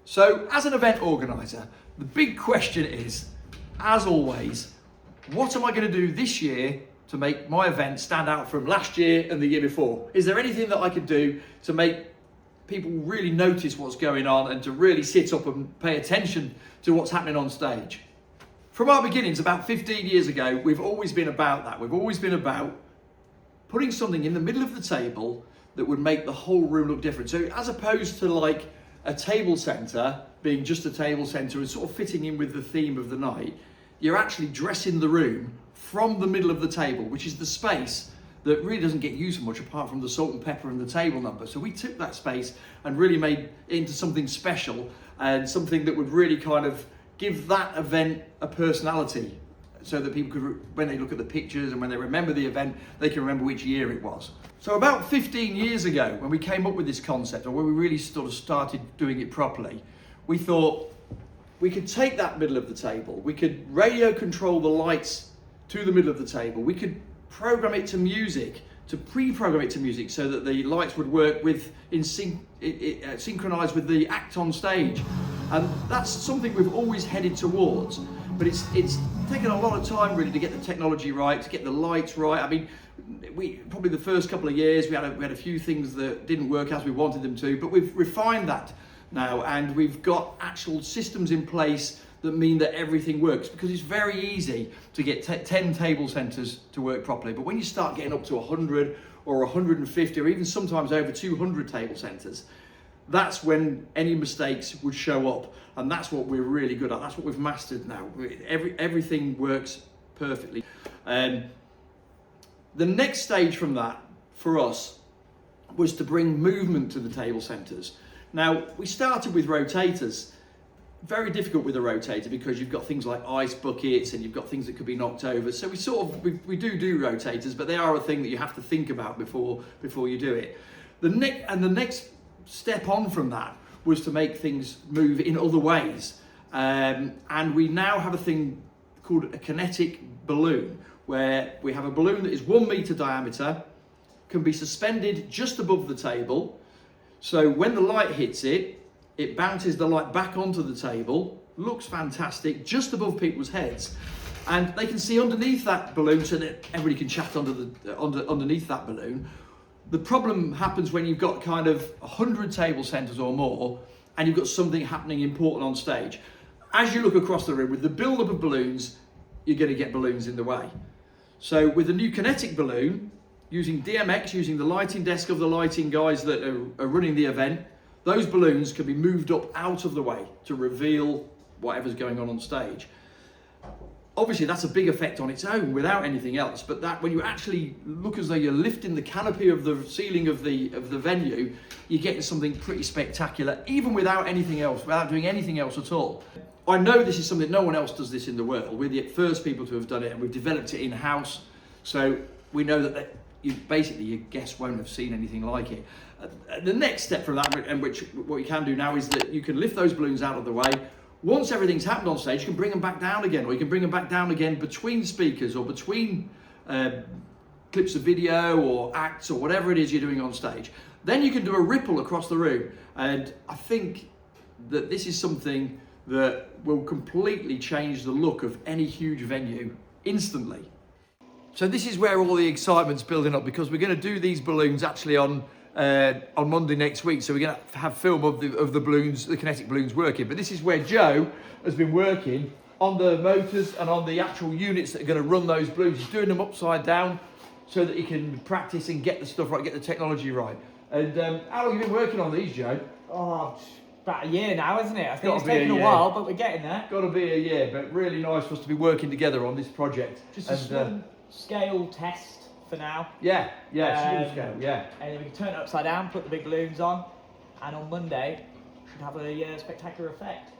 So as an event organiser, the big question is, as always, what am I going to do this year to make my event stand out from last year and the year before? Is there anything that I could do to make people really notice what's going on and to really sit up and pay attention to what's happening on stage? From our beginnings, about 15 years ago, we've always been about that. We've always been about putting something in the middle of the table that would make the whole room look different. So as opposed to like a table centre being just a table centre and sort of fitting in with the theme of the night, you're actually dressing the room from the middle of the table, which is the space that really doesn't get used much apart from the salt and pepper and the table number. So we took that space and really made it into something special and something that would really kind of give that event a personality, so that people could, when they look at the pictures and when they remember the event, they can remember which year it was. So about 15 years ago, when we came up with this concept, or when we really sort of started doing it properly, we thought we could take that middle of the table, we could radio control the lights to the middle of the table, we could program it to music, to pre-program it to music so that the lights would work synchronised with the act on stage. And that's something we've always headed towards. But it's taken a lot of time really to get the technology right, to get the lights right. I mean, probably the first couple of years we had a few things that didn't work as we wanted them to, but we've refined that now, and we've got actual systems in place that mean that everything works, because it's very easy to get 10 table centres to work properly. But when you start getting up to 100 or 150 or even sometimes over 200 table centres, that's when any mistakes would show up, and that's what we're really good at. That's what we've mastered now. Everything works perfectly. The next stage from that for us was to bring movement to the table centres. Now, we started with rotators. Very difficult with a rotator because you've got things like ice buckets and you've got things that could be knocked over. So we do rotators, but they are a thing that you have to think about before you do it. The next step on from that was to make things move in other ways, and we now have a thing called a kinetic balloon, where we have a balloon that is 1 meter diameter, can be suspended just above the table, so when the light hits it, it bounces the light back onto the table, looks fantastic, just above people's heads, and they can see underneath that balloon so that everybody can chat underneath that balloon. The problem happens when you've got kind of 100 table centres or more and you've got something happening important on stage. As you look across the room with the build-up of balloons, you're going to get balloons in the way. So with the new Kinetic balloon, using DMX, using the lighting desk of the lighting guys that are running the event, those balloons can be moved up out of the way to reveal whatever's going on stage. Obviously, that's a big effect on its own without anything else, but that when you actually look as though you're lifting the canopy of the ceiling of the venue, you're getting something pretty spectacular, even without anything else, without doing anything else at all. I know this is something, no one else does this in the world. We're the first people to have done it, and we've developed it in-house, so we know that basically your guests won't have seen anything like it. The next step from that, and what you can do now, is that you can lift those balloons out of the way. Once everything's happened on stage, you can bring them back down again, or you can bring them back down again between speakers or between clips of video or acts or whatever it is you're doing on stage. Then you can do a ripple across the room, and I think that this is something that will completely change the look of any huge venue instantly. So this is where all the excitement's building up, because we're going to do these balloons actually on Monday next week. So we're going to have film of the balloons, the Kinetic balloons working. But this is where Joe has been working on the motors and on the actual units that are going to run those balloons. He's doing them upside down so that he can practice and get the stuff right, get the technology right. And how long have you been working on these, Joe? Oh, about a year now, isn't it? I think it's taken a while, but we're getting there. Got to be a year, but really nice for us to be working together on this project. Just a small scale test for now. Yeah, small scale, yeah. And then we can turn it upside down, put the big balloons on, and on Monday, should have a spectacular effect.